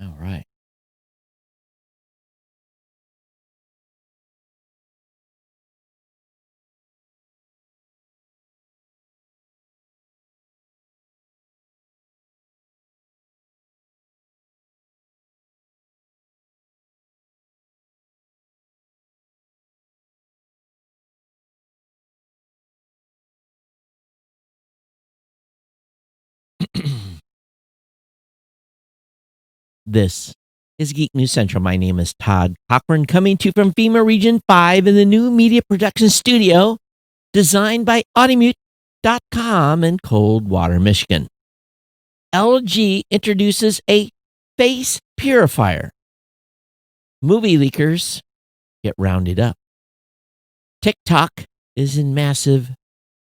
All right. This is Geek News Central. My name is Todd Cochran, coming to you from FEMA Region 5 in the new media production studio designed by Audimute.com in Coldwater, Michigan. LG introduces a face purifier. Movie leakers get rounded up. TikTok is in massive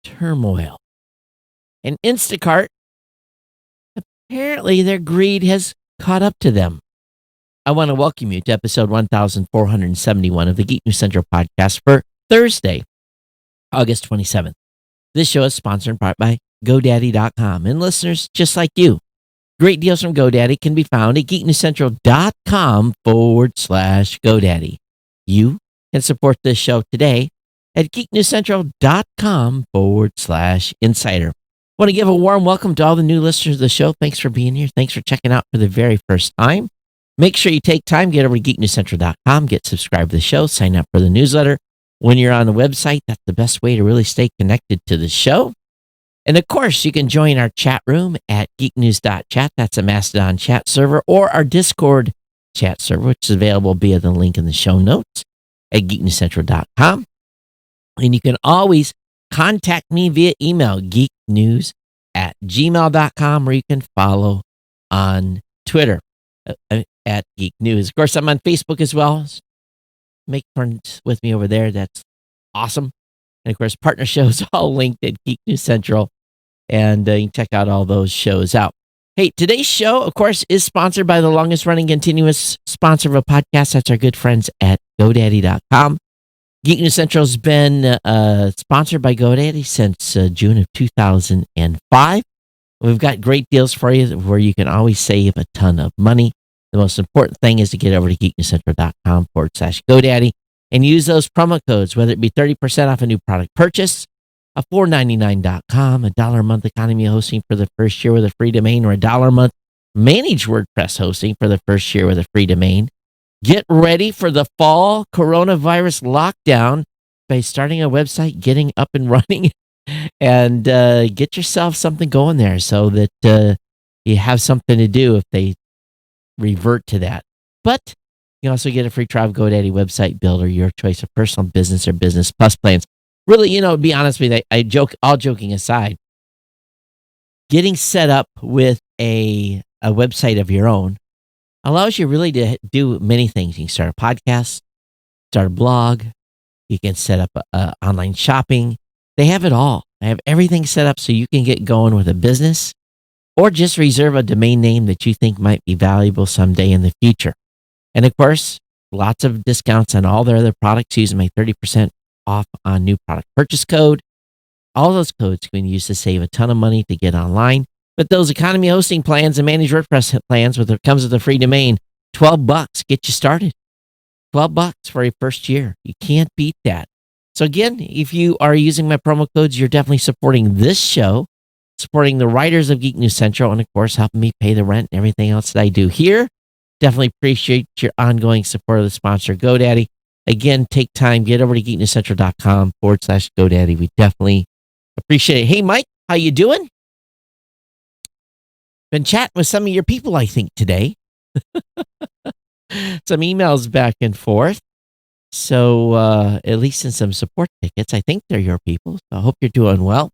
turmoil. And Instacart, apparently their greed has caught up to them. I want to welcome you to episode 1471 of the Geek News Central podcast for Thursday, August 27th. This show is sponsored in part by GoDaddy.com and listeners just like you. Great deals from GoDaddy can be found at geeknewscentral.com/GoDaddy. You can support this show today at geeknewscentral.com/insider. Want to give a warm welcome to all the new listeners of the show. Thanks for being here. Thanks for checking out for the very first time. Make sure you take time, get over to geeknewscentral.com, get subscribed to the show, sign up for the newsletter. When you're on the website, that's the best way to really stay connected to the show. And of course, you can join our chat room at geeknews.chat. That's a Mastodon chat server, or our Discord chat server, which is available via the link in the show notes at geeknewscentral.com. And you can always contact me via email, geeknews@gmail.com, or you can follow on Twitter at Geek News. Of course, I'm on Facebook as well. Make friends with me over there. That's awesome. And of course, partner shows all linked at Geek News Central. And you can check out all those shows out. Hey, today's show, of course, is sponsored by the longest running continuous sponsor of a podcast. That's our good friends at GoDaddy.com. Geek News Central has been sponsored by GoDaddy since June of 2005. We've got great deals for you where you can always save a ton of money. The most important thing is to get over to geeknewscentral.com/GoDaddy and use those promo codes, whether it be 30% off a new product purchase, a $4.99.com, a $1 a month economy hosting for the first year with a free domain, or a $1 a month managed WordPress hosting for the first year with a free domain. Get ready for the fall coronavirus lockdown by starting a website, getting up and running, and get yourself something going there so that you have something to do if they revert to that. But you also get a free trial of GoDaddy website builder, your choice of personal business or business plus plans. Really, to be honest with you, I joke, all joking aside, getting set up with a website of your own allows you really to do many things. You can start a podcast, start a blog, you can set up online shopping. They have it all. They have everything set up so you can get going with a business, or just reserve a domain name that you think might be valuable someday in the future. And of course, lots of discounts on all their other products using my 30% off on new product purchase code. All those codes you can use to save a ton of money to get online. But those economy hosting plans and managed WordPress plans comes with a free domain, $12, get you started. $12 for your first year. You can't beat that. So again, if you are using my promo codes, you're definitely supporting this show, supporting the writers of Geek News Central, and of course, helping me pay the rent and everything else that I do here. Definitely appreciate your ongoing support of the sponsor, GoDaddy. Again, take time, get over to geeknewscentral.com/GoDaddy. We definitely appreciate it. Hey, Mike, how you doing? Been chatting with some of your people, I think, today. Some emails back and forth. So at least in some support tickets, I think they're your people. So I hope you're doing well.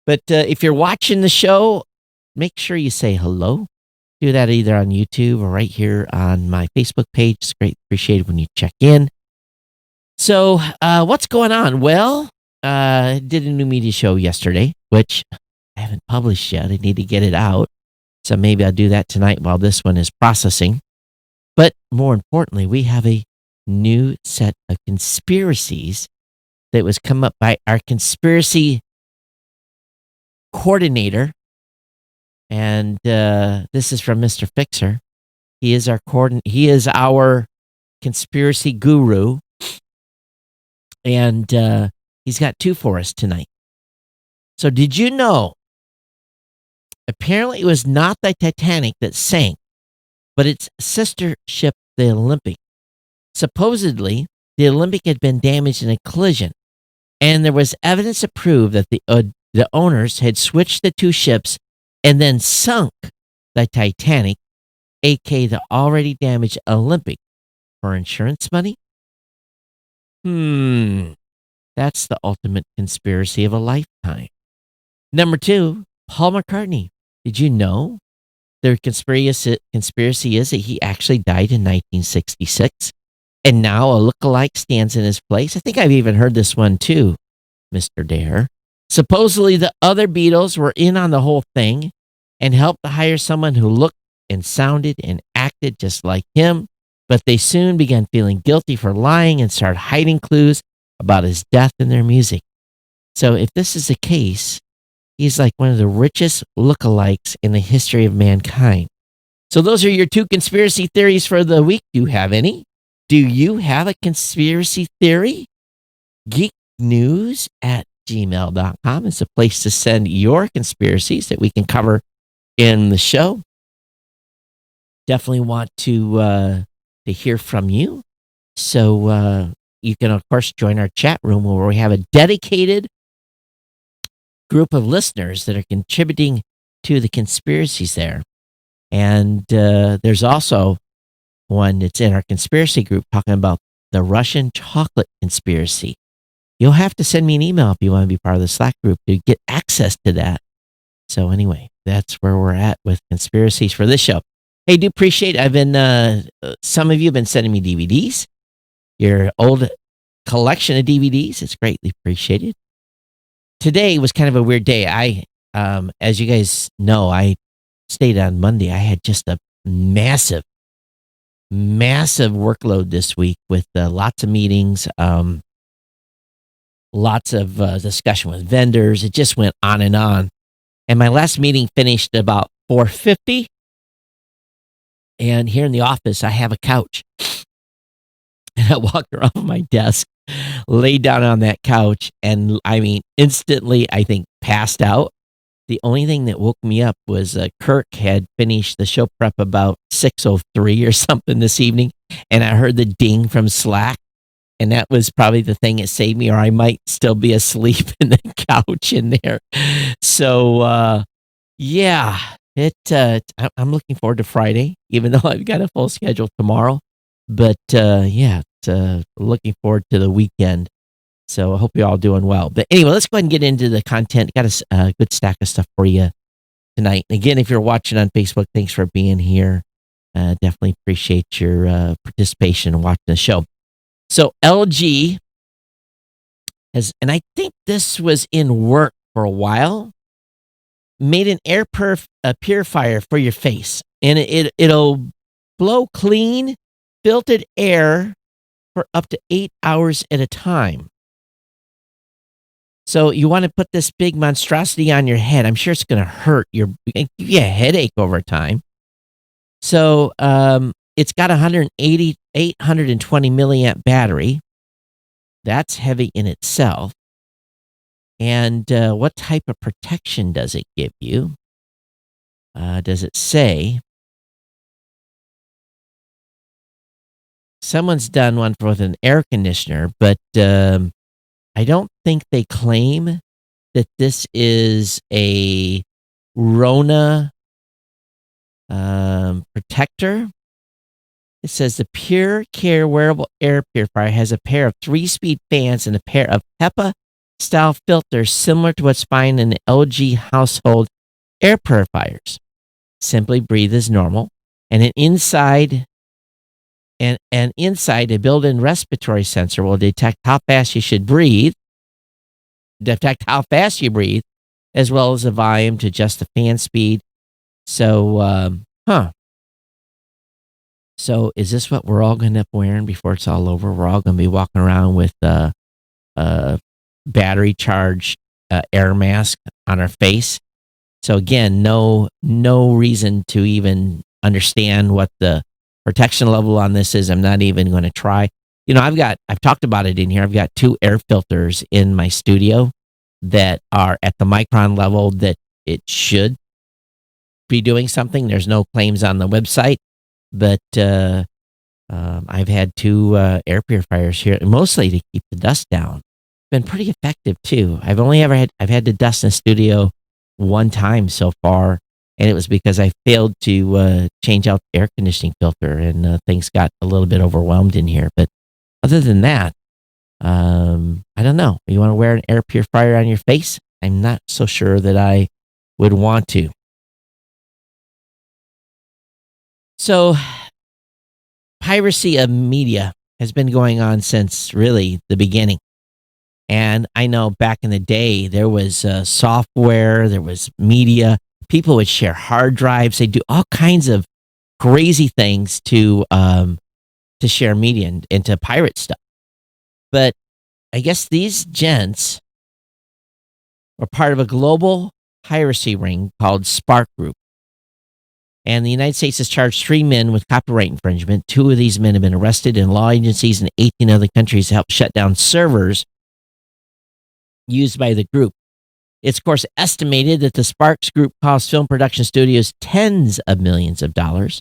But if you're watching the show, make sure you say hello. Do that either on YouTube or right here on my Facebook page. It's great. Appreciated when you check in. So what's going on? Well, I did a new media show yesterday, which I haven't published yet. I need to get it out. So maybe I'll do that tonight while this one is processing. But more importantly, we have a new set of conspiracies that was come up by our conspiracy coordinator. And this is from Mr. Fixer. He is he is our conspiracy guru, and he's got two for us tonight. So, did you know? Apparently, it was not the Titanic that sank, but its sister ship, the Olympic. Supposedly, the Olympic had been damaged in a collision, and there was evidence to prove that the owners had switched the two ships and then sunk the Titanic, aka the already damaged Olympic, for insurance money. That's the ultimate conspiracy of a lifetime. Number two, Paul McCartney. Did you know their conspiracy is that he actually died in 1966, and now a lookalike stands in his place? I think I've even heard this one too, Mr. Dare. Supposedly, the other Beatles were in on the whole thing and helped to hire someone who looked and sounded and acted just like him, but they soon began feeling guilty for lying and started hiding clues about his death in their music. So, if this is the case, he's like one of the richest lookalikes in the history of mankind. So, those are your two conspiracy theories for the week. Do you have any? Do you have a conspiracy theory? geeknews@gmail.com is a place to send your conspiracies that we can cover in the show. Definitely want to hear from you. So you can, of course, join our chat room where we have a dedicated group of listeners that are contributing to the conspiracies there. And there's also one that's in our conspiracy group talking about the Russian chocolate conspiracy. You'll have to send me an email if you want to be part of the Slack group to get access to that. So anyway, that's where we're at with conspiracies for this show. Hey, do appreciate, some of you have been sending me DVDs, your old collection of DVDs. It's greatly appreciated. Today was kind of a weird day. As you guys know, I stayed on Monday. I had just a massive workload this week with lots of meetings, lots of discussion with vendors. It just went on and on. And my last meeting finished about 4:50. And here in the office, I have a couch. And I walked around my desk, laid down on that couch, and instantly, I think, passed out. The only thing that woke me up was Kirk had finished the show prep about 6:03 or something this evening, and I heard the ding from Slack, and that was probably the thing that saved me, or I might still be asleep in the couch in there. So, yeah, I'm looking forward to Friday, even though I've got a full schedule tomorrow. But looking forward to the weekend. So I hope you're all doing well. But anyway, let's go ahead and get into the content. Got a good stack of stuff for you tonight. And again, if you're watching on Facebook, thanks for being here. Definitely appreciate your participation and watching the show. So LG has, and I think this was in work for a while, made an air purifier for your face, and it'll blow clean, filtered air for up to 8 hours at a time. So you want to put this big monstrosity on your head. I'm sure it's going to hurt. Give you a headache over time. So it's got 820 milliamp battery. That's heavy in itself. And what type of protection does it give you? Does it say? Someone's done one with an air conditioner, but I don't think they claim that this is a Rona protector. It says the Pure Care wearable air purifier has a pair of 3-speed fans and a pair of HEPA-style filters similar to what's found in the LG household air purifiers. Simply breathe as normal, and inside a built-in respiratory sensor will detect how fast you breathe, as well as the volume to adjust the fan speed. So, So is this what we're all going to end up wearing before it's all over? We're all going to be walking around with battery charged air mask on our face. So again, no reason to even understand what the protection level on this is I'm not even going to try. I've talked about it in here. I've got 2 air filters in my studio that are at the micron level that it should be doing something. There's no claims on the website, but I've had 2 air purifiers here, mostly to keep the dust down. Been pretty effective too. I've had to dust in the studio one time so far, and it was because I failed to change out the air conditioning filter, and things got a little bit overwhelmed in here. But other than that, I don't know. You want to wear an air purifier on your face? I'm not so sure that I would want to. So, piracy of media has been going on since really the beginning. And I know back in the day, there was software, there was media. People would share hard drives. They do all kinds of crazy things to share media and to pirate stuff. But I guess these gents were part of a global piracy ring called Spark Group. And the United States has charged 3 men with copyright infringement. 2 of these men have been arrested, and law agencies in 18 other countries helped shut down servers used by the group. It's, of course, estimated that the Sparks Group cost film production studios tens of millions of dollars.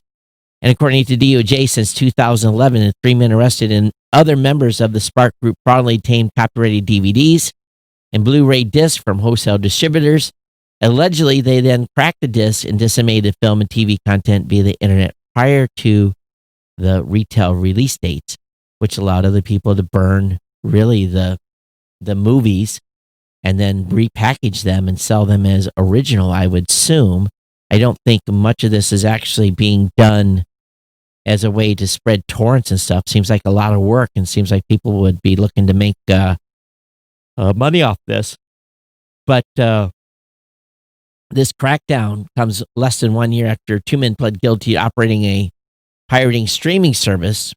And according to DOJ, since 2011, the 3 men arrested and other members of the Spark Group fraudulently obtained copyrighted DVDs and Blu-ray discs from wholesale distributors. Allegedly, they then cracked the disc and disseminated film and TV content via the internet prior to the retail release dates, which allowed other people to burn really the movies and then repackage them and sell them as original, I would assume. I don't think much of this is actually being done as a way to spread torrents and stuff. Seems like a lot of work, and seems like people would be looking to make money off this. But this crackdown comes less than 1 year after 2 men pled guilty to operating a pirating streaming service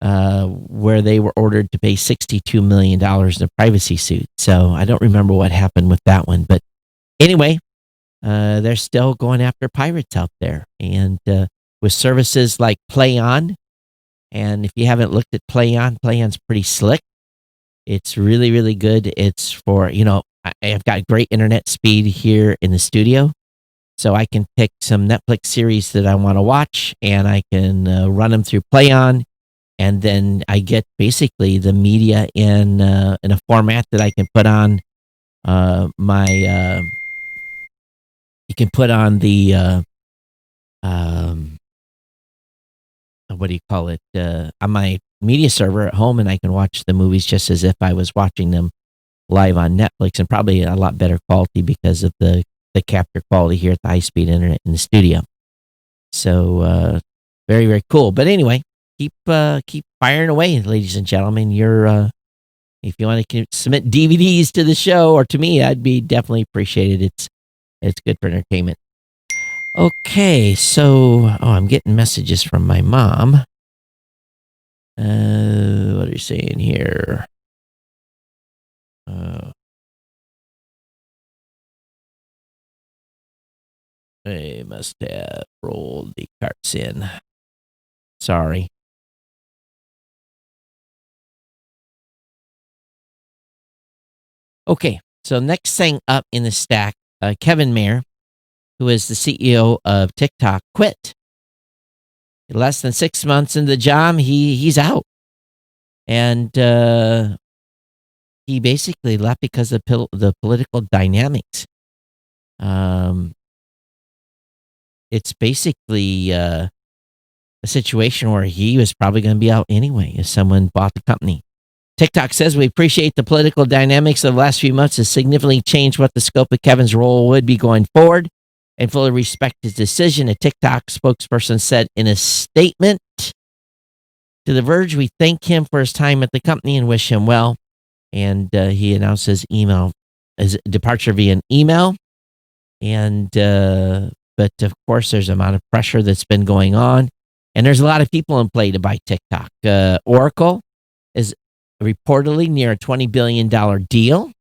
where they were ordered to pay $62 million in a privacy suit. So I don't remember what happened with that one. But anyway, they're still going after pirates out there. And with services like PlayOn, and if you haven't looked at PlayOn, PlayOn's pretty slick. It's really, really good. It's for, I've got great internet speed here in the studio. So I can pick some Netflix series that I want to watch, and I can run them through PlayOn. And then I get basically the media in a format that I can put on you can put on the, what do you call it, on my media server at home, and I can watch the movies just as if I was watching them live on Netflix, and probably a lot better quality because of the capture quality here at the high-speed internet in the studio. So very, very cool. But anyway, keep firing away, ladies and gentlemen. If you want to submit DVDs to the show or to me, I'd be definitely appreciated. It's good for entertainment. Okay, so I'm getting messages from my mom. What are you saying here? I must have rolled the carts in. Sorry. Okay, so next thing up in the stack, Kevin Mayer, who is the CEO of TikTok, quit. Less than 6 months into the job, he's out. And he basically left because of the political dynamics. It's basically a situation where he was probably going to be out anyway if someone bought the company. TikTok says, we appreciate the political dynamics of the last few months has significantly changed what the scope of Kevin's role would be going forward, and fully respect his decision. A TikTok spokesperson said in a statement to The Verge, we thank him for his time at the company and wish him well. And he announced his departure via an email. And but of course, there's an amount of pressure that's been going on, and there's a lot of people in play to buy TikTok. Oracle is reportedly near a $20 billion deal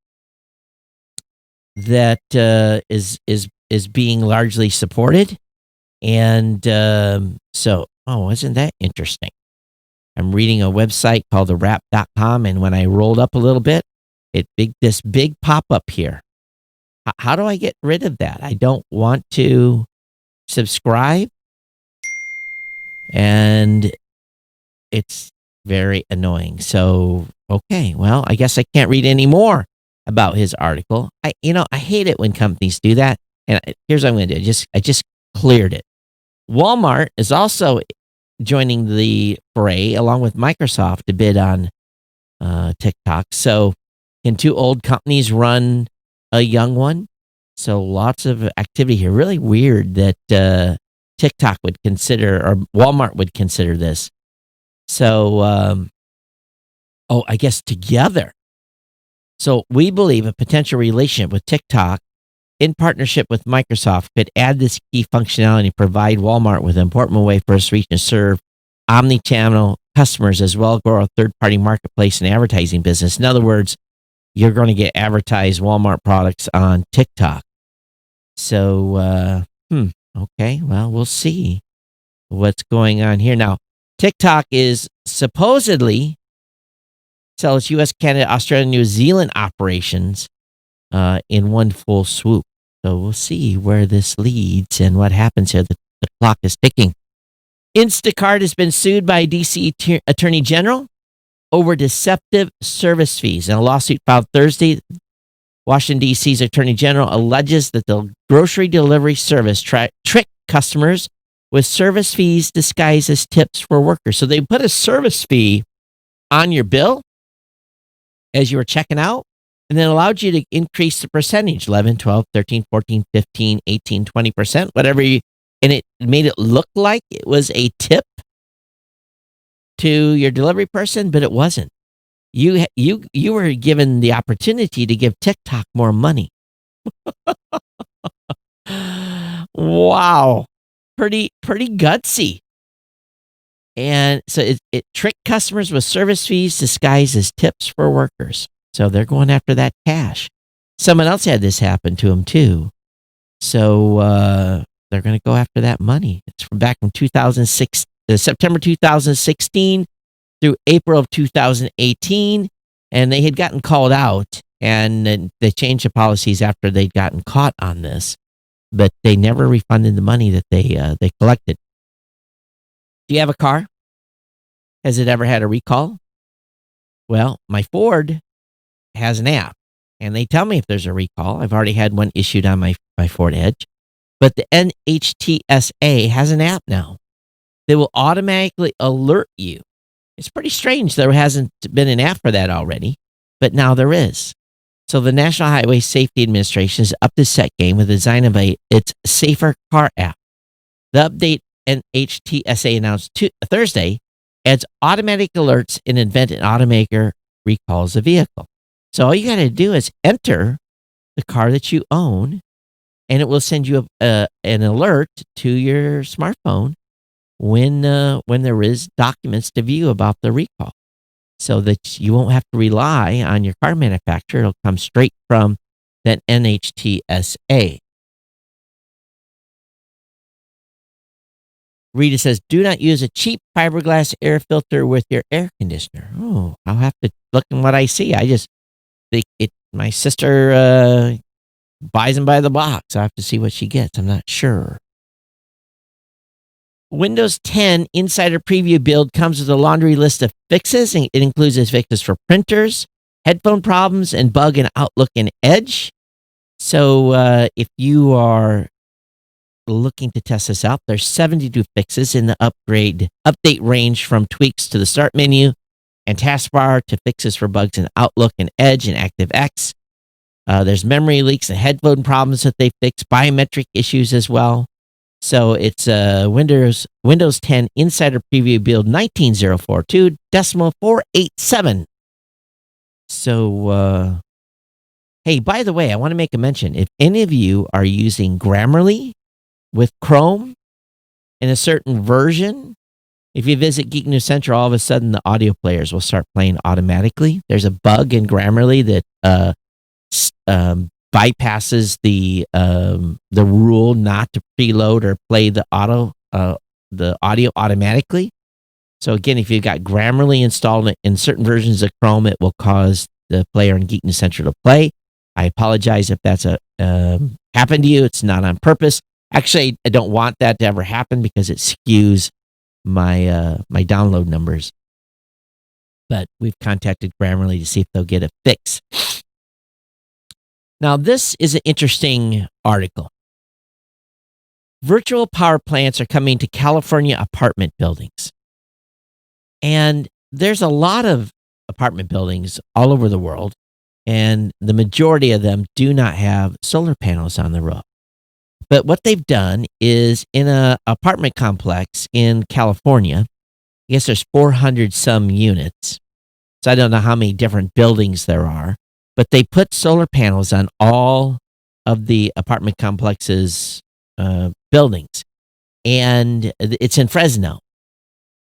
that is being largely supported, And isn't that interesting? I'm reading a website called thewrap.com, and when I rolled up a little bit, this big pop up here. How do I get rid of that? I don't want to subscribe, and it's very annoying. So, okay, well, I guess I can't read any more about his article. I hate it when companies do that. And here's what I'm going to do. I just cleared it. Walmart is also joining the fray along with Microsoft to bid on TikTok. So, can two old companies run a young one? So, lots of activity here. Really weird that TikTok would consider, or Walmart would consider this. So, I guess together. So, we believe a potential relationship with TikTok in partnership with Microsoft could add this key functionality and provide Walmart with an important way for us to reach and serve omni-channel customers as well as grow a third-party marketplace and advertising business. In other words, you're going to get advertised Walmart products on TikTok. So, okay, well, we'll see what's going on here. Now, TikTok is supposedly sells U.S., Canada, Australia, New Zealand operations in one full swoop. So we'll see where this leads and what happens here. The clock is ticking. Instacart has been sued by D.C. Attorney General over deceptive service fees. In a lawsuit filed Thursday, Washington, D.C.'s Attorney General alleges that the grocery delivery service tricked customers with service fees disguised as tips for workers. So they put a service fee on your bill as you were checking out, and then allowed you to increase the percentage, 11, 12, 13, 14, 15, 18, 20%, whatever and it made it look like it was a tip to your delivery person, but it wasn't. You were given the opportunity to give TikTok more money. Wow. Pretty gutsy. And so it tricked customers with service fees disguised as tips for workers. So they're going after that cash. Someone else had this happen to them too. So they're going to go after that money. It's from back from September 2016 through April of 2018. And they had gotten called out, and they changed the policies after they'd gotten caught on this. But they never refunded the money that they collected. Do you have a car? Has it ever had a recall? Well, my Ford has an app, and they tell me if there's a recall. I've already had one issued on my Ford Edge. But the NHTSA has an app now that will automatically alert you. It's pretty strange there hasn't been an app for that already, but now there is. So the National Highway Safety Administration is up to set game with the design of its Safer Car app. The update NHTSA announced Thursday adds automatic alerts in the event an automaker recalls a vehicle. So all you got to do is enter the car that you own, and it will send you an alert to your smartphone when there is documents to view about the recall, so that you won't have to rely on your car manufacturer. It'll come straight from that NHTSA. Rita says, do not use a cheap fiberglass air filter with your air conditioner. Oh, I'll have to look in what I see. I just think my sister buys them by the box. I have to see what she gets. I'm not sure. Windows 10 Insider Preview build comes with a laundry list of fixes. It includes fixes for printers, headphone problems, and bug in Outlook and Edge. So if you are looking to test this out, there's 72 fixes in the update range from tweaks to the start menu and taskbar to fixes for bugs in Outlook and Edge and ActiveX. There's memory leaks and headphone problems that they fix, biometric issues as well. So it's Windows 10 Insider Preview build 19042.487. So, hey, by the way, I want to make a mention. If any of you are using Grammarly with Chrome in a certain version, if you visit Geek News Central, all of a sudden the audio players will start playing automatically. There's a bug in Grammarly that bypasses the rule not to preload or play the audio automatically. So again, if you've got Grammarly installed in certain versions of Chrome, it will cause the player in Geek News Central to play. I apologize if that's happened to you. It's not on purpose. Actually, I don't want that to ever happen because it skews my my download numbers. But we've contacted Grammarly to see if they'll get a fix. Now, this is an interesting article. Virtual power plants are coming to California apartment buildings. And there's a lot of apartment buildings all over the world, and the majority of them do not have solar panels on the roof. But what they've done is in an apartment complex in California, I guess there's 400 some units. So I don't know how many different buildings there are, but they put solar panels on all of the apartment complex's buildings, and it's in Fresno.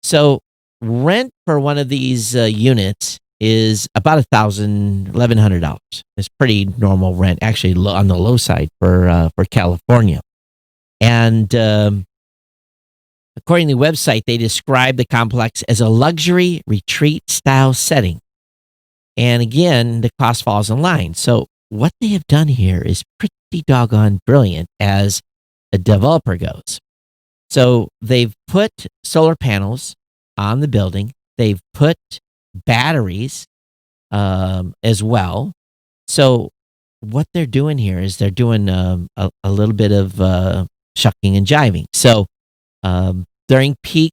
So rent for one of these units is about $1,100. It's pretty normal rent, actually on the low side for California. And according to the website, they describe the complex as a luxury retreat style setting. And again, the cost falls in line. So what they have done here is pretty doggone brilliant as a developer goes. So they've put solar panels on the building. They've put batteries as well. So what they're doing here is they're doing a little bit of shucking and jiving. So during peak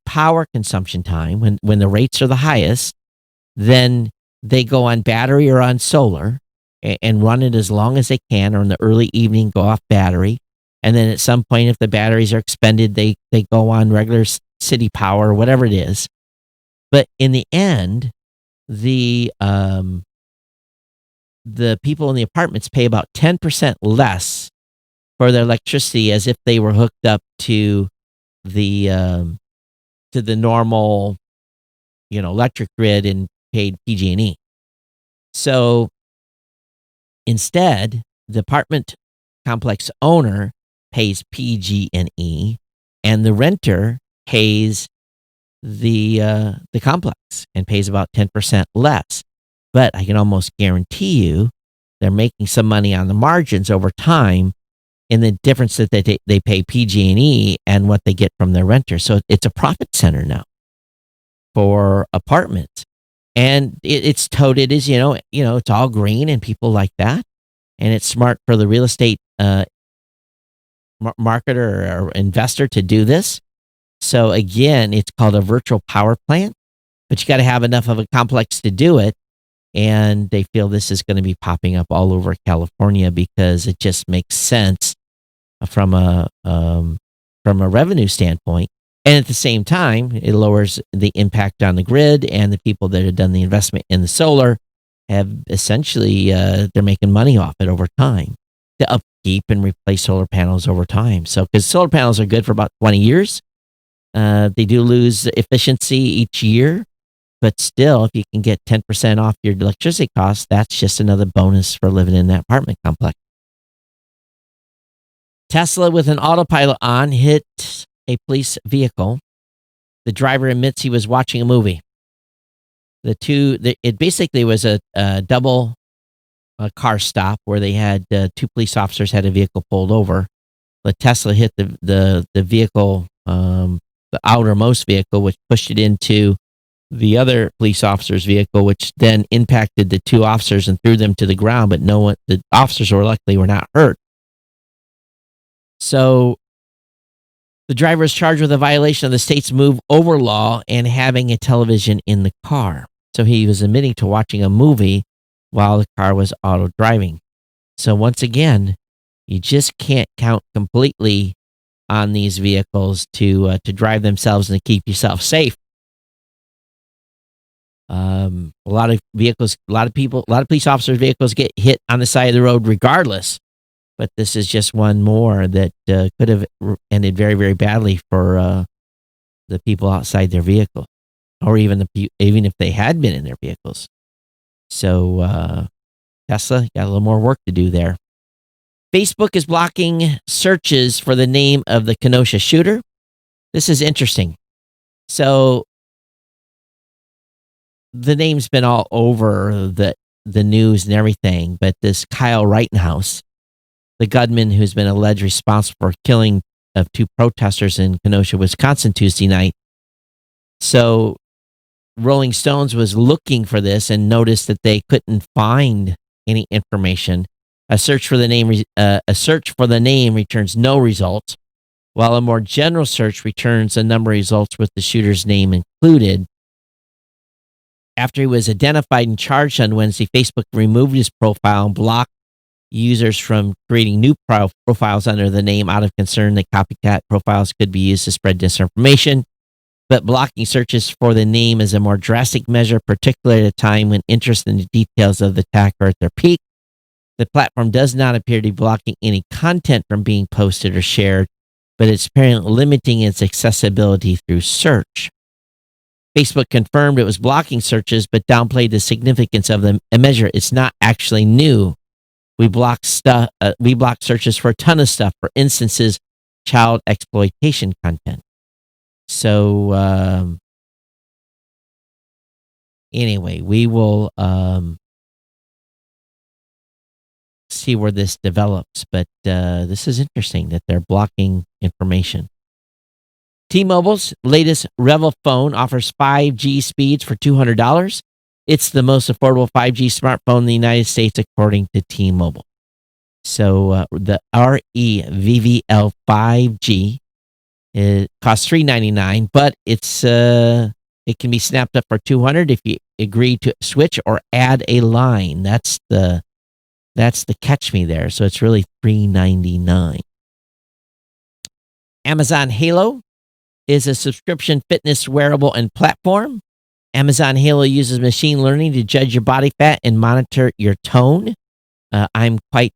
power consumption time, when the rates are the highest, then they go on battery or on solar and run it as long as they can, or in the early evening go off battery. And then at some point, if the batteries are expended, they go on regular city power or whatever it is. But in the end, the people in the apartments pay about 10% less for their electricity as if they were hooked up to the normal, electric grid and paid PG&E. So instead, the apartment complex owner pays PG&E, and the renter pays the complex and pays about 10% less. But I can almost guarantee you they're making some money on the margins over time in the difference that they pay PG&E and what they get from their renter. So it's a profit center now for apartments. And it's touted as, it's all green and people like that. And it's smart for the real estate marketer or investor to do this. So again, it's called a virtual power plant, but you got to have enough of a complex to do it. And they feel this is going to be popping up all over California because it just makes sense from a revenue standpoint. And at the same time, it lowers the impact on the grid, and the people that have done the investment in the solar have essentially, they're making money off it over time to upkeep and replace solar panels over time. So, because solar panels are good for about 20 years, they do lose efficiency each year, but still, if you can get 10% off your electricity costs, that's just another bonus for living in that apartment complex. Tesla with an autopilot on hit a police vehicle. The driver admits he was watching a movie. It basically was a double car stop where they had two police officers had a vehicle pulled over. The Tesla hit the vehicle, the outermost vehicle, which pushed it into the other police officer's vehicle, which then impacted the two officers and threw them to the ground. But the officers were not hurt. So the driver is charged with a violation of the state's move over law and having a television in the car. So he was admitting to watching a movie while the car was auto driving. So once again, you just can't count completely on these vehicles to drive themselves and to keep yourself safe. A lot of police officers' vehicles get hit on the side of the road regardless. But this is just one more that could have ended very, very badly for the people outside their vehicle, or even if they had been in their vehicles. So Tesla, you got a little more work to do there. Facebook is blocking searches for the name of the Kenosha shooter. This is interesting. So the name's been all over the news and everything, but this Kyle Rittenhouse, the gunman who's been alleged responsible for killing of 2 protesters in Kenosha, Wisconsin Tuesday night. So Rolling Stones was looking for this and noticed that they couldn't find any information. A search for the name returns no results, while a more general search returns a number of results with the shooter's name included. After he was identified and charged on Wednesday, Facebook removed his profile and blocked users from creating new profiles under the name out of concern that copycat profiles could be used to spread disinformation. But blocking searches for the name is a more drastic measure, particularly at a time when interest in the details of the attack are at their peak. The platform does not appear to be blocking any content from being posted or shared, but it's apparently limiting its accessibility through search. Facebook confirmed it was blocking searches, but downplayed the significance of the measure. It's not actually new. We block searches for a ton of stuff. For instances, child exploitation content. So anyway, we will see where this develops. But this is interesting that they're blocking information. T-Mobile's latest Revel phone offers 5G speeds for $200. It's the most affordable 5G smartphone in the United States, according to T-Mobile. So the REVVL 5G costs $399, but it can be snapped up for $200 if you agree to switch or add a line. That's the catch me there. So it's really $399. Amazon Halo is a subscription fitness wearable and platform. Amazon Halo uses machine learning to judge your body fat and monitor your tone. I'm quite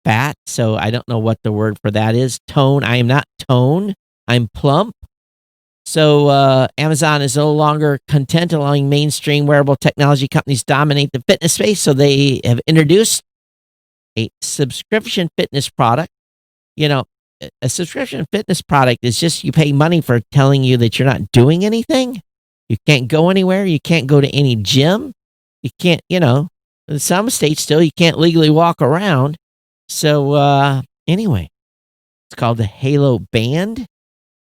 fat, so I don't know what the word for that is. Tone. I am not tone. I'm plump. So Amazon is no longer content allowing mainstream wearable technology companies dominate the fitness space. So they have introduced a subscription fitness product. You know, a subscription fitness product is just you pay money for telling you that you're not doing anything. You can't go anywhere. You can't go to any gym. You can't, in some states still, you can't legally walk around. So anyway, it's called the Halo Band.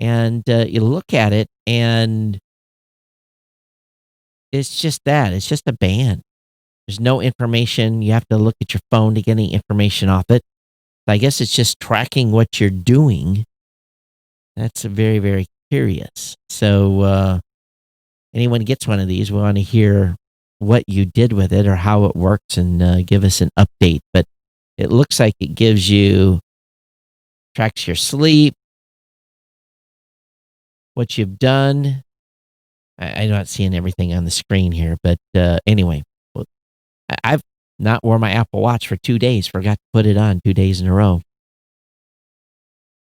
And you look at it and it's just that. It's just a band. There's no information. You have to look at your phone to get any information off it. I guess it's just tracking what you're doing. That's very, very curious. So anyone gets one of these, we want to hear what you did with it or how it works and give us an update. But it looks like it tracks your sleep, what you've done. I'm not seeing everything on the screen here, but anyway, I've not wore my Apple Watch for 2 days. Forgot to put it on 2 days in a row.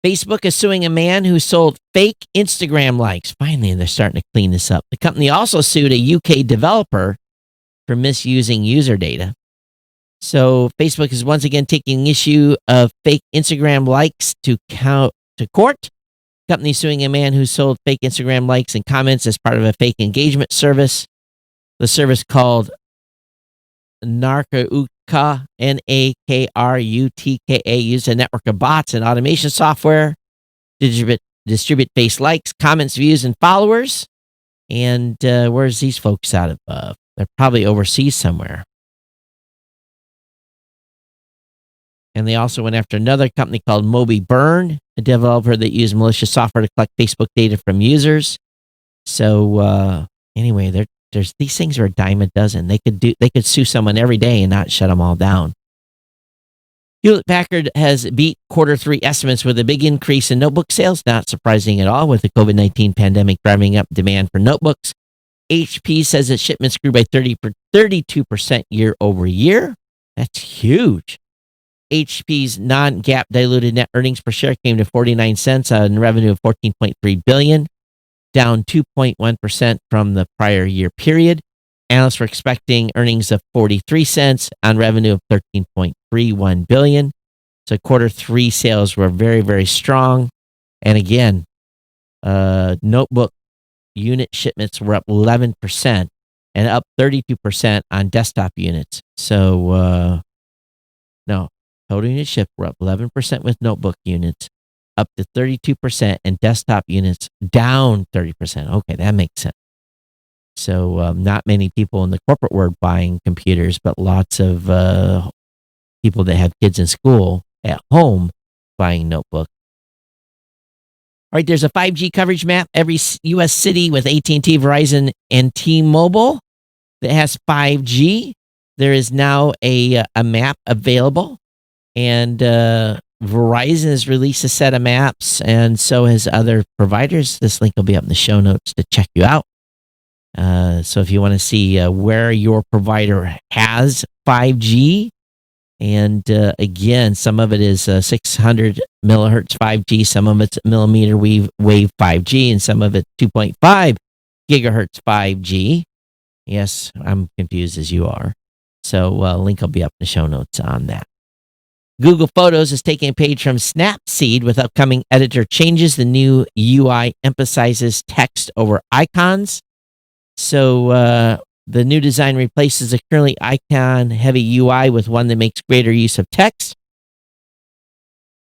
Facebook is suing a man who sold fake Instagram likes. Finally, they're starting to clean this up. The company also sued a UK developer for misusing user data. So Facebook is once again taking issue of fake Instagram likes to court. The company suing a man who sold fake Instagram likes and comments as part of a fake engagement service. The service called Nakrutka, Nakrutka, used a network of bots and automation software to distribute face likes, comments, views, and followers. And where's these folks out of? They're probably overseas somewhere. And they also went after another company called Moby Burn, a developer that used malicious software to collect Facebook data from users. So anyway, these things are a dime a dozen. They could sue someone every day and not shut them all down. Hewlett-Packard has beat Q3 estimates with a big increase in notebook sales. Not surprising at all with the COVID-19 pandemic driving up demand for notebooks. HP says its shipments grew by 32% year over year. That's huge. HP's non-GAAP diluted net earnings per share came to 49 cents on revenue of $14.3 billion, down 2.1% from the prior year period. Analysts were expecting earnings of 43 cents on revenue of 13.31 billion. So quarter three sales were very, very strong. And again, notebook unit shipments were up 11% and up 32% on desktop units. So, no, total unit shipped were up 11% with notebook units, up to 32%, and desktop units down 30%. Okay, that makes sense. So, not many people in the corporate world buying computers, but lots of people that have kids in school at home buying notebooks. All right, there's a 5G coverage map. Every U.S. city with AT&T, Verizon, and T-Mobile that has 5G. There is now a map available, and Verizon has released a set of maps, and so has other providers. This link will be up in the show notes to check you out. So if you want to see where your provider has 5G, and again, some of it is 600 millihertz 5G, some of it's millimeter wave 5G, and some of it's 2.5 gigahertz 5G. Yes, I'm confused as you are. So link will be up in the show notes on that. Google Photos is taking a page from Snapseed with upcoming editor changes. The new UI emphasizes text over icons. So the new design replaces a currently icon-heavy UI with one that makes greater use of text.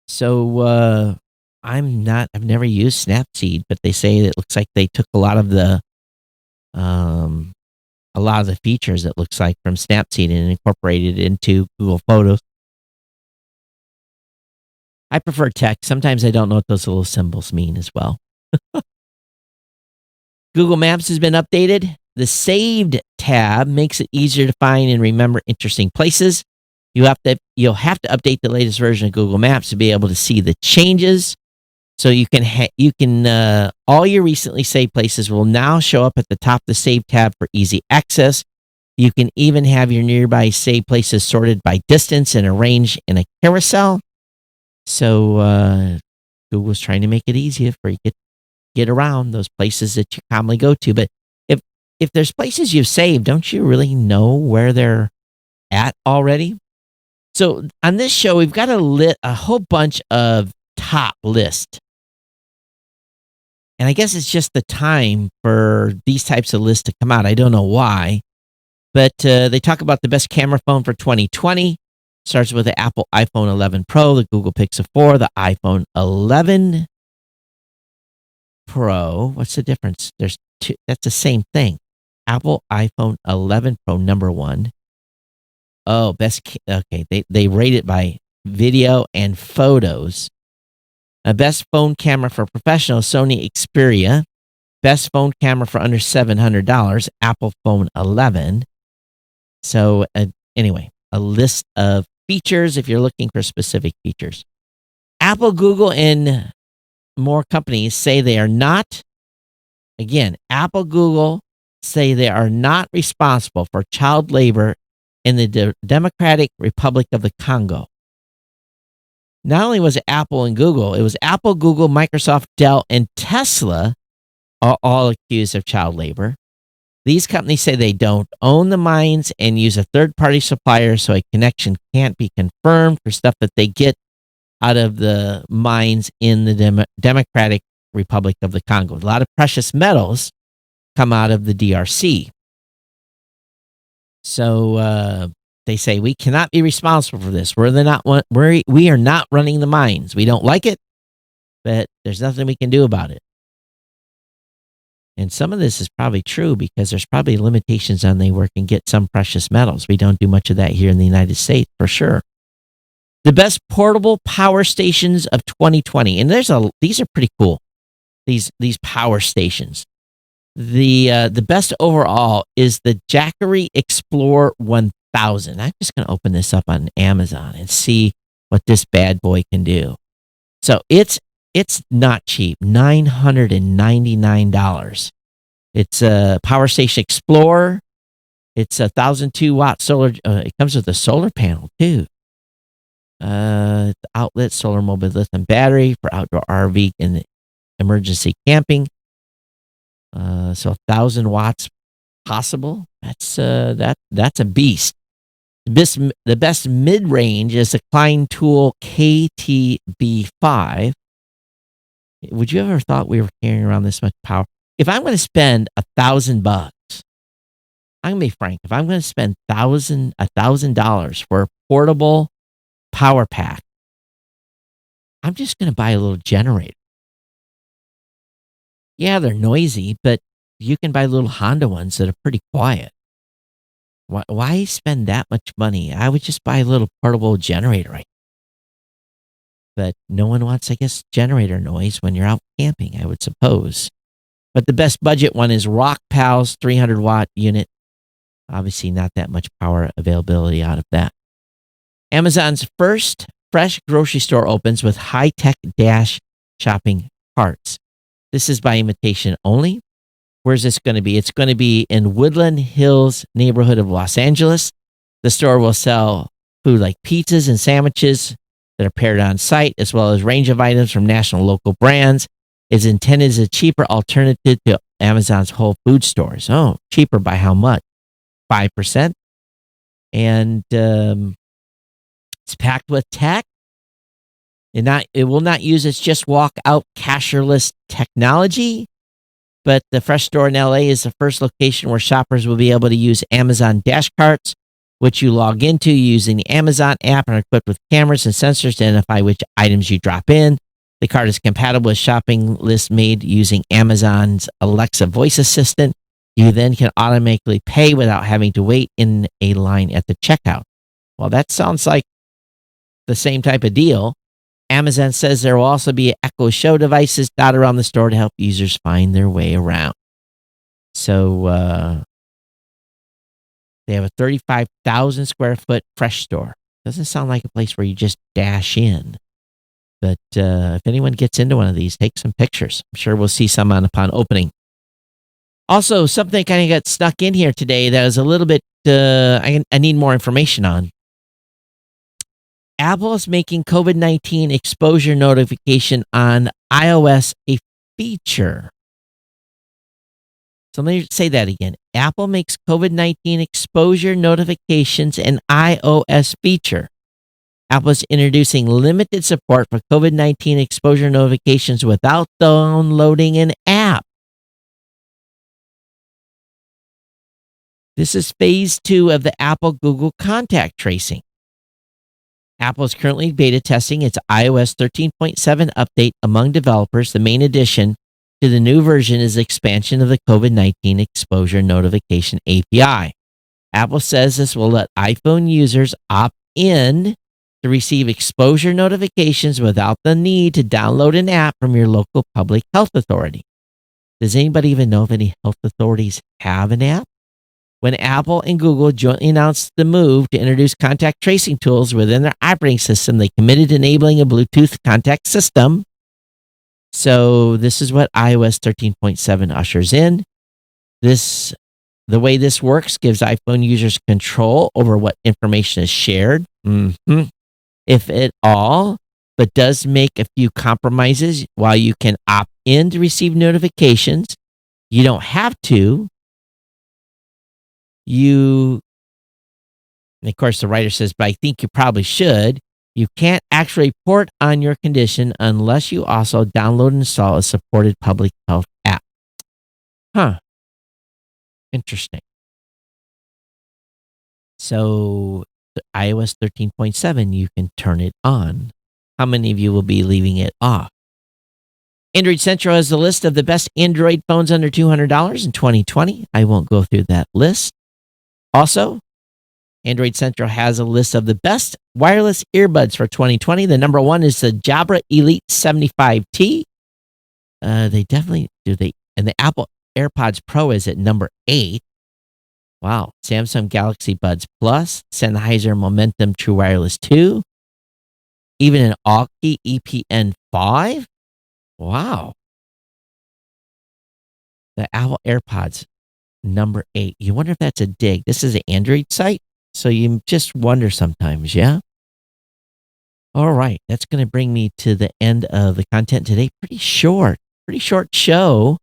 So I've never used Snapseed, but they say it looks like they took a lot of the features, it looks like, from Snapseed and incorporated it into Google Photos. I prefer text. Sometimes I don't know what those little symbols mean as well. Google Maps has been updated. The Saved tab makes it easier to find and remember interesting places. You'll have to update the latest version of Google Maps to be able to see the changes. So you can all your recently saved places will now show up at the top of the Save tab for easy access. You can even have your nearby saved places sorted by distance and arranged in a carousel. So Google's trying to make it easier for you to get around those places that you commonly go to. But if there's places you've saved, don't you really know where they're at already? So on this show, we've got a whole bunch of top lists. And I guess it's just the time for these types of lists to come out. I don't know why. But they talk about the best camera phone for 2020. Starts with the Apple iPhone 11 Pro, the Google Pixel 4, the iPhone 11 Pro. What's the difference? There's two. That's the same thing. Apple iPhone 11 Pro, number one. Oh, okay. They rate it by video and photos. Best phone camera for professionals, Sony Xperia. Best phone camera for under $700, Apple Phone 11. So anyway, a list of features if you're looking for specific features. Apple, Google, and more companies say they are not, again, Apple, Google say they are not responsible for child labor in the Democratic Republic of the Congo. Not only was it Apple and Google, it was Apple, Google, Microsoft, Dell, and Tesla are all accused of child labor. These companies say they don't own the mines and use a third-party supplier, so a connection can't be confirmed for stuff that they get out of the mines in the Democratic Republic of the Congo. A lot of precious metals come out of the DRC. So they say we cannot be responsible for this. We are not running the mines. We don't like it, but there's nothing we can do about it. And some of this is probably true because there's probably limitations on where they can get some precious metals. We don't do much of that here in the United States, for sure. The best portable power stations of 2020, and these are pretty cool. These power stations. The best overall is the Jackery Explorer 1000. I'm just going to open this up on Amazon and see what this bad boy can do. So it's not cheap, $999. It's a Power Station Explorer. It's 1,002 watt solar. It comes with a solar panel too. Outlet, solar mobile lithium battery for outdoor RV and emergency camping. So 1,000 watts possible. That's a beast. The best mid range is the Klein Tool KTB5. Would you ever thought we were carrying around this much power? If I'm going to spend $1,000, I'm gonna be frank. If I'm going to spend $1,000 for a portable power pack, I'm just going to buy a little generator. Yeah, they're noisy, but you can buy little Honda ones that are pretty quiet. Why spend that much money? I would just buy a little portable generator, right? But no one wants, I guess, generator noise when you're out camping, I would suppose. But the best budget one is Rockpal's 300-watt unit. Obviously, not that much power availability out of that. Amazon's first fresh grocery store opens with high-tech dash shopping carts. This is by invitation only. Where's this going to be? It's going to be in Woodland Hills neighborhood of Los Angeles. The store will sell food like pizzas and sandwiches that are paired on site, as well as a range of items from national and local brands. It's intended as a cheaper alternative to Amazon's Whole Food stores. Oh, cheaper by how much? 5%. And it's packed with tech. It will not use its just walk out cashierless technology, but the Fresh Store in LA is the first location where shoppers will be able to use Amazon Dash Carts, which you log into using the Amazon app and are equipped with cameras and sensors to identify which items you drop in. The cart is compatible with shopping lists made using Amazon's Alexa voice assistant. You then can automatically pay without having to wait in a line at the checkout. Well, that sounds like the same type of deal. Amazon says there will also be Echo Show devices dotted around the store to help users find their way around. So they have a 35,000 square foot Fresh Store. Doesn't sound like a place where you just dash in. But if anyone gets into one of these, take some pictures. I'm sure we'll see some upon opening. Also, something kind of got stuck in here today that was a little bit, I need more information on. Apple is making COVID-19 exposure notification on iOS a feature. So let me say that again. Apple makes COVID-19 exposure notifications an iOS feature. Apple is introducing limited support for COVID-19 exposure notifications without downloading an app. This is phase 2 of the Apple Google contact tracing. Apple is currently beta testing its iOS 13.7 update among developers. The main addition to the new version is the expansion of the COVID-19 exposure notification API. Apple says this will let iPhone users opt in to receive exposure notifications without the need to download an app from your local public health authority. Does anybody even know if any health authorities have an app? When Apple and Google jointly announced the move to introduce contact tracing tools within their operating system, they committed to enabling a Bluetooth contact system. So this is what iOS 13.7 ushers in. The way this works gives iPhone users control over what information is shared, if at all, but does make a few compromises. While you can opt in to receive notifications, you don't have to. And of course, the writer says, but I think you probably should. You can't actually report on your condition unless you also download and install a supported public health app. Interesting. So iOS 13.7, you can turn it on. How many of you will be leaving it off? Android Central has the list of the best Android phones under $200 in 2020. I won't go through that list. Also, Android Central has a list of the best wireless earbuds for 2020. The number one is the Jabra Elite 75T. They definitely do. And the Apple AirPods Pro is at number 8. Wow. Samsung Galaxy Buds Plus, Sennheiser Momentum True Wireless 2, even an Aukey EPN 5. Wow. The Apple AirPods, number 8. You wonder if that's a dig. This is an Android site, so you just wonder sometimes, yeah? All right. That's going to bring me to the end of the content today. Pretty short show.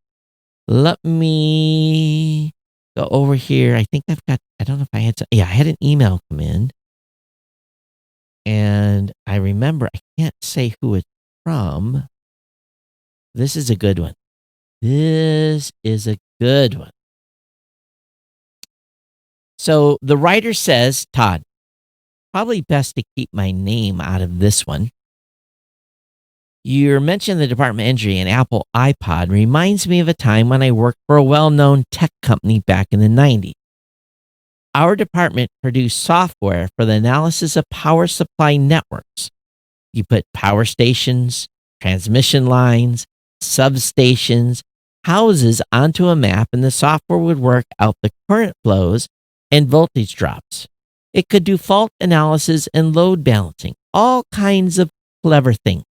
Let me go over here. I think I don't know if I had I had an email come in. And I remember, I can't say who it's from. This is a good one. This is a good one. So the writer says, Todd, probably best to keep my name out of this one. You mentioned the department entry and Apple iPod reminds me of a time when I worked for a well-known tech company back in the 90s. Our department produced software for the analysis of power supply networks. You put power stations, transmission lines, substations, houses onto a map, and the software would work out the current flows and voltage drops. It could do fault analysis and load balancing, all kinds of clever things.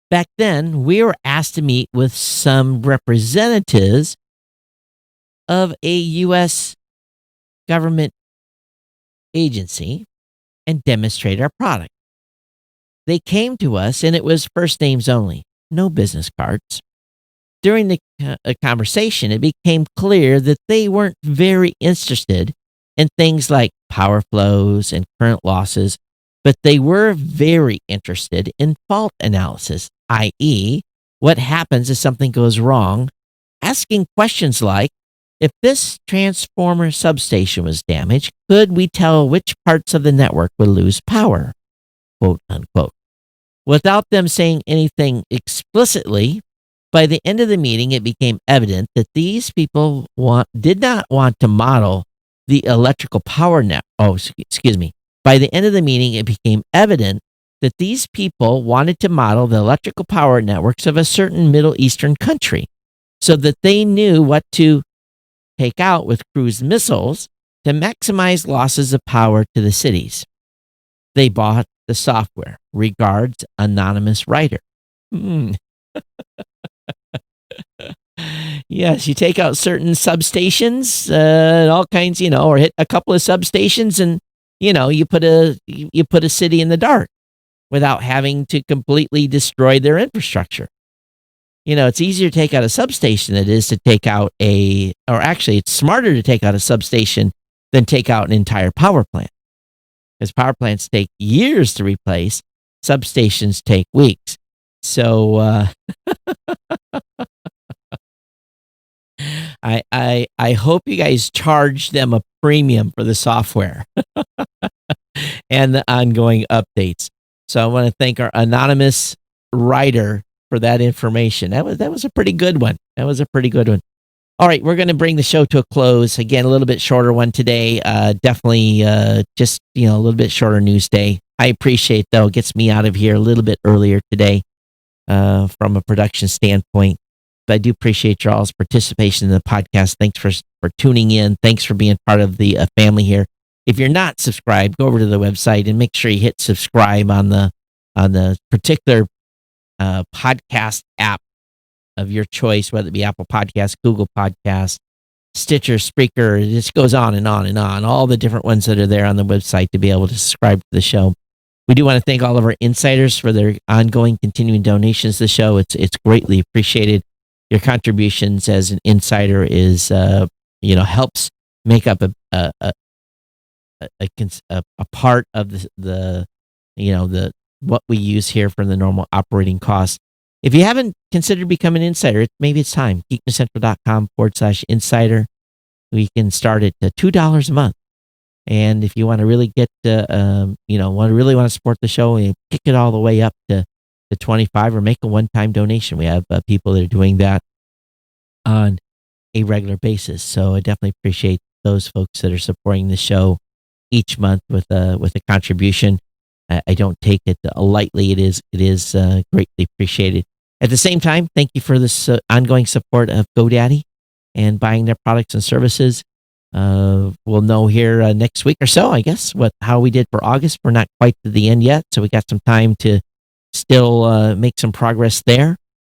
Back then, we were asked to meet with some representatives of a U.S. government agency and demonstrate our product. They came to us and it was first names only, no business cards. During the conversation, it became clear that they weren't very interested in things like power flows and current losses, but they were very interested in fault analysis, i.e., what happens if something goes wrong, asking questions like, if this transformer substation was damaged, could we tell which parts of the network would lose power? Quote unquote. Without them saying anything explicitly, by the end of the meeting, it became evident that these people did not want to model the electrical power net. Oh, excuse me. By the end of the meeting, it became evident that these people wanted to model the electrical power networks of a certain Middle Eastern country so that they knew what to take out with cruise missiles to maximize losses of power to the cities. They bought the software. Regards, anonymous writer. Yes, you take out certain substations, all kinds, or hit a couple of substations, and you put a city in the dark without having to completely destroy their infrastructure. It's easier to take out a substation than it is to take out or actually, it's smarter to take out a substation than take out an entire power plant. Because power plants take years to replace, substations take weeks. So I hope you guys charge them a premium for the software and the ongoing updates. So I want to thank our anonymous writer for that information. That was a pretty good one. All right, we're going to bring the show to a close. Again, a little bit shorter one today. Definitely just, a little bit shorter news day. I appreciate, though, it gets me out of here a little bit earlier today from a production standpoint. But I do appreciate y'all's participation in the podcast. Thanks for tuning in. Thanks for being part of the family here. If you're not subscribed, go over to the website and make sure you hit subscribe on the particular podcast app of your choice, whether it be Apple Podcasts, Google Podcasts, Stitcher, Spreaker. It just goes on and on and on. All the different ones that are there on the website to be able to subscribe to the show. We do want to thank all of our insiders for their ongoing, continuing donations to the show. It's greatly appreciated. Your contributions as an insider is, helps make up a part of the what we use here for the normal operating costs. If you haven't considered becoming an insider, maybe it's time. geeknesscentral.com/insider. We can start at $2 a month. And if you want to really get, want to support the show and kick it all the way up to 25 or make a one-time donation. We have people that are doing that on a regular basis. So I definitely appreciate those folks that are supporting the show each month with a contribution. I don't take it lightly. It is greatly appreciated. At the same time, thank you for this ongoing support of GoDaddy and buying their products and services. We'll know here next week or so, I guess, how we did for August. We're not quite to the end yet, so we got some time to still make some progress there.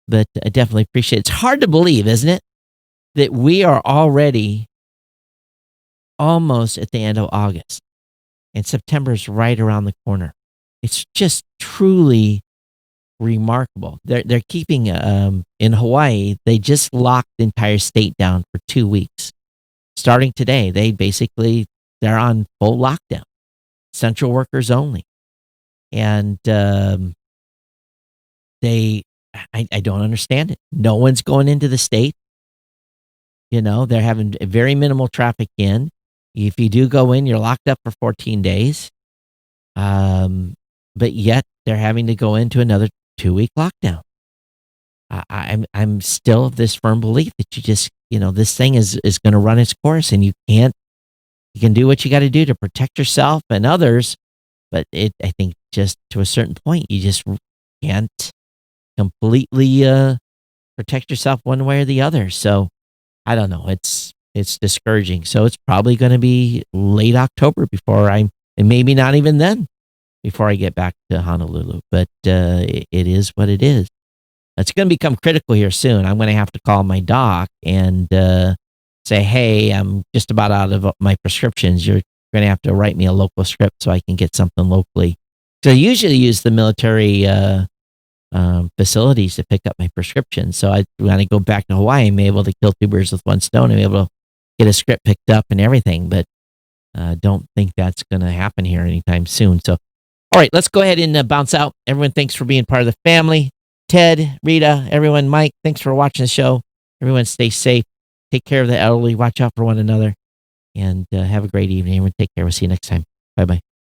But I definitely appreciate it. It's hard to believe, isn't it, that we are already almost at the end of August, and September's right around the corner. It's just truly remarkable. They're keeping in Hawaii. They just locked the entire state down for 2 weeks. starting today, they're on full lockdown, essential workers only. And I don't understand it. No one's going into the state. They're having a very minimal traffic in. If you do go in, you're locked up for 14 days. But yet they're having to go into another 2-week lockdown. I'm still of this firm belief that this thing is going to run its course, and you can do what you got to do to protect yourself and others. But I think just to a certain point, you just can't completely protect yourself one way or the other. So I don't know. It's discouraging. So it's probably going to be late October and maybe not even then before I get back to Honolulu. But it is what it is. It's going to become critical here soon. I'm going to have to call my doc and say, hey, I'm just about out of my prescriptions. You're going to have to write me a local script so I can get something locally. So I usually use the military facilities to pick up my prescriptions. So when I go back to Hawaii, I'm able to kill two birds with one stone. I'm able to get a script picked up and everything. But don't think that's going to happen here anytime soon. So, all right, let's go ahead and bounce out. Everyone, thanks for being part of the family. Ted, Rita, everyone, Mike, thanks for watching the show. Everyone stay safe. Take care of the elderly. Watch out for one another. And have a great evening. Everyone take care. We'll see you next time. Bye-bye.